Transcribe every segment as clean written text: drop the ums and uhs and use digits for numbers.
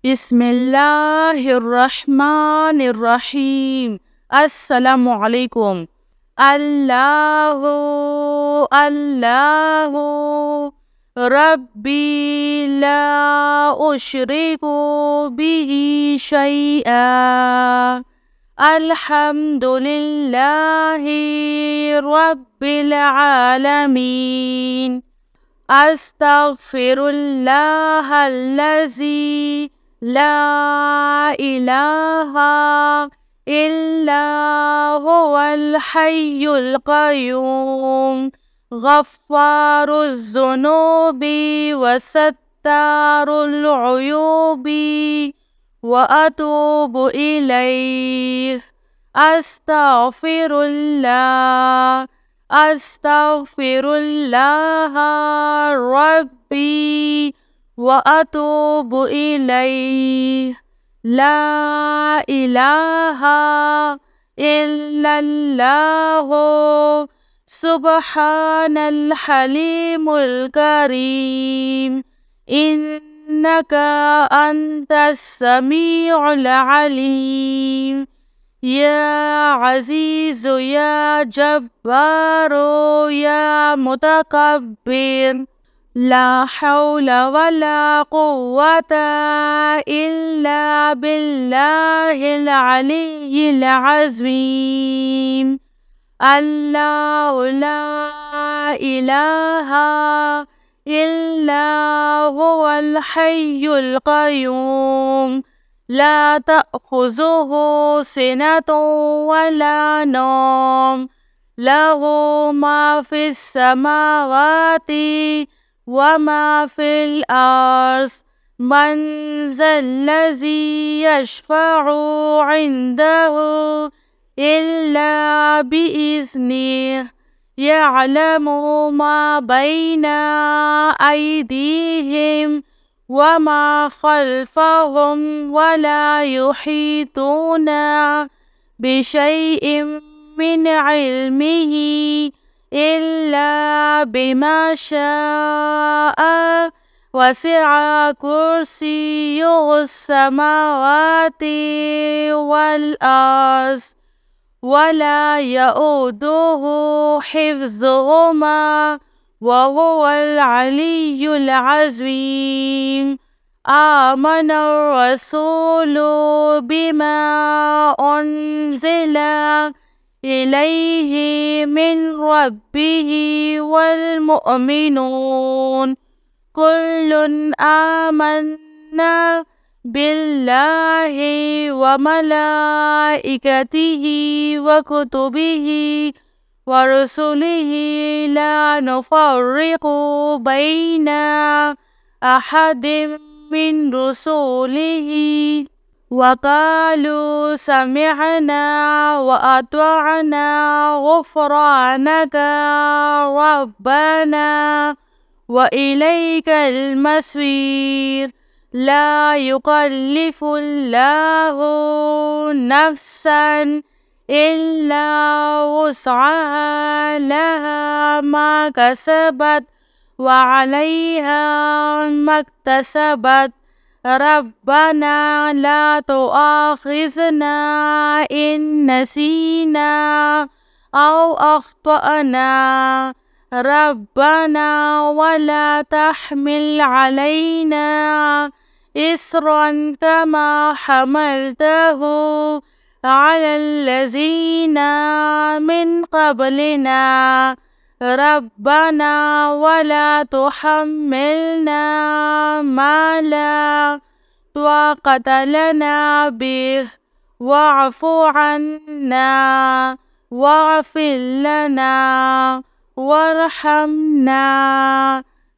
बिस्मिल्लाहिर्रहमानिर्रहीम। अस्सलामुअलैकुम। अल्लाहु अल्लाहु रब्बी ला उशरिकु बिही शैआ। अल्हम्दुलिल्लाहि रब्बिल आलमीन। अस्तगफिरुल्लाहल्लज़ी ला इलाहा इल्ला हुवल हय्युल क़य्यूम। गफ़्फ़ारुज़्ज़ुनूबि वसत्तारुल उयूबि व अतूबु इलैह। अस्तगफिरुल्लाह अस्तगफिरुल्लाह रब्बी व अतूबु इलैह। ला इलाहा इल्लल्लाहु सुब्हानल हलीमुल करीम। इन्नका अंतस समीउल अलीम। या अज़ीज़ु या जब्बारो या मुतकब्बिर। ला हौला वला कुव्वता इल्ला बिल्लाहिल अलिय्यिल अज़ीम। अल्लाहु ला इलाहा इल्ला हुवल हय्युल क़य्यूम। ला तअख़ुज़ुहु सिनतुन वला नौम। लहु मा फ़िस समावाति व मा फ़िल अर्ज़। मन ज़ल्लज़ी यशफ़अु इंदहु इल्ला बिइज़्निह। यअलमु मा बैना अयदीहिम व मा ख़ल्फ़हुम वला युहीतूना बिशैइन मिन इल्मिही इल्ला बिमा शाअ। वसिअ कुर्सियुहुस समावाति वल अर्ज़ वला यऊदुहु हिफ्ज़ुहुमा वहुवल अलिय्युल अज़ीम। आमनर रसूलु बिमा उन्ज़िला इलैहि मिन रब्बिही वल मुअमिनून कुल्लुन आमन्ना बिल्लाहि व मलाइकतिही व कुतुबिही व रुसुलिही ला नुफ़र्रिक़ु बैना अहदिम मिन रुसुलिही व क़ालू समिअना व अतअना ग़ुफ़्रानका रब्बना व इलैकल मसीर। ला युकल्लिफ़ुल्लाहु नफ़्सन इल्ला वुस्अहा लहा मा कसबत व अलैहा मक्तसबत। रब्बना ला तुआख़िज़ना इन नसीना औ अख़्तअना। रब्बना वला तहमिल अलैना इस्रन कमा हमलतहु अलल्लज़ीना मिन क़ब्लिना। रब्बना वला तुहम्मिलना मा ला ताक़त लना बिह वअफ़ु अन्ना वग़फ़िर लना वरहमना।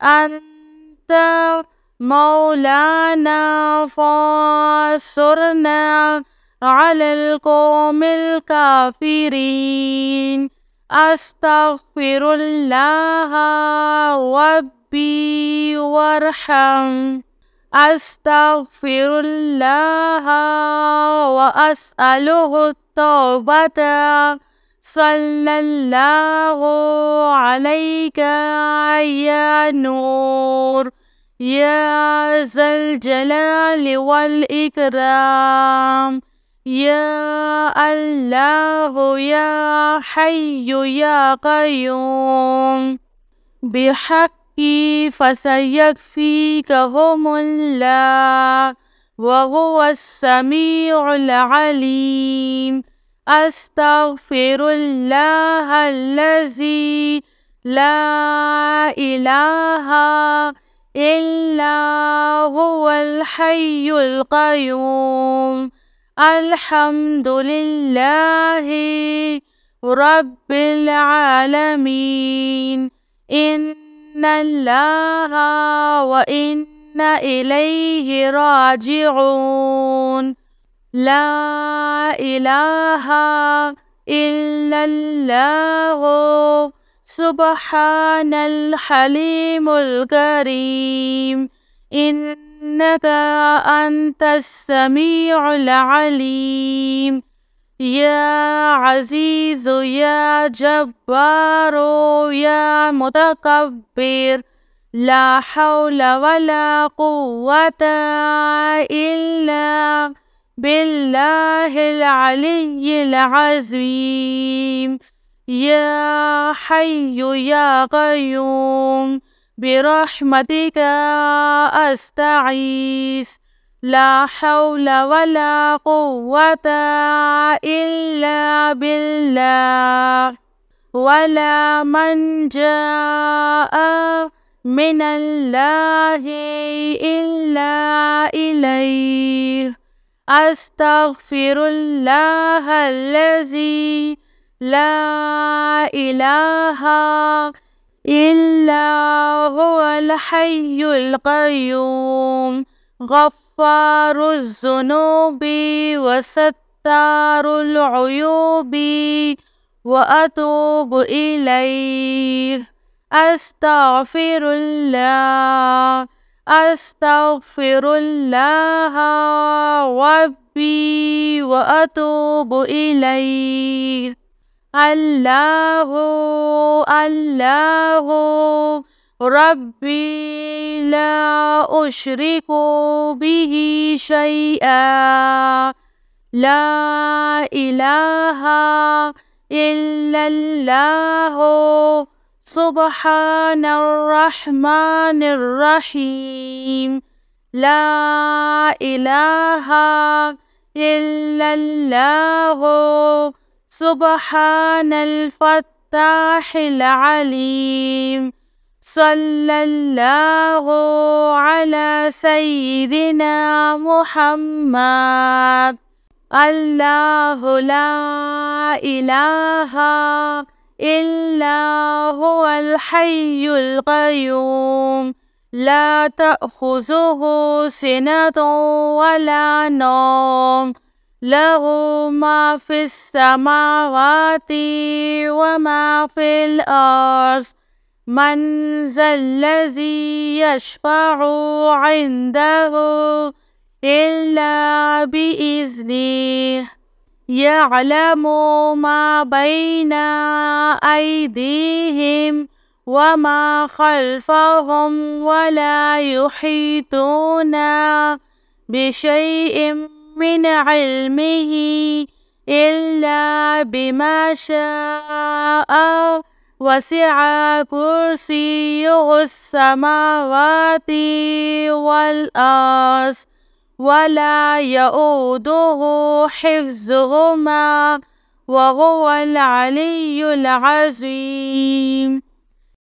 अंत मौलाना फ़ांसुरना अलल क़ौमिल काफ़िरीन। अस्तग़फिरुल्लाह रब्बी वरहम। अस्तग़फिरुल्लाह व अस्अलुहु तौबता। सल्लल्लाहु अलैका या नूर يا ذا الجلال والإكرام. يا الله يا حي يا قيوم بحقي فسيكفيكهم الله وهو السميع العليم. أستغفر الله الذي لا إله إلا هو الحي القيوم. الحمد لله رب العالمين. إن الله وإنا إليه راجعون. لا إله إلا الله سبحان الحليم الكريم. إنك أنت السميع العليم. يا عزيز يا جبار يا متكبر لا حول ولا قوة إلا بالله العلي العظيم. يا حي يا قيوم برحمتك أستغيث. لا حول ولا قوة إلا بالله. ولا منجا من الله إلا إليه. أستغفر الله الذي لا إله إلا هو الحي القيوم غفار الذنوب وستار العيوب وأتوب إليه. أستغفر الله أستغفر الله ربي وأتوب إليه. الله الله ربي لا أشرك به شيئا. لا إله إلا الله سبحان الرحمن الرحيم. لا إله إلا الله سبحان الفتاح العليم. صلى الله على سيدنا محمد. الله لا إله إلا هو الحي القيوم لا تأخذه سنة ولا نوم له ما في السماوات وما في الأرض. من ذا الذي يشفع عنده إلا بإذنه. يعلم ما بين أيديهم وما خلفهم ولا يحيطون بشيء من علمه إلا بما شاء. وسع كرسيه السماوات والأرض ولا يؤوده حفظهما وهو العلي العظيم.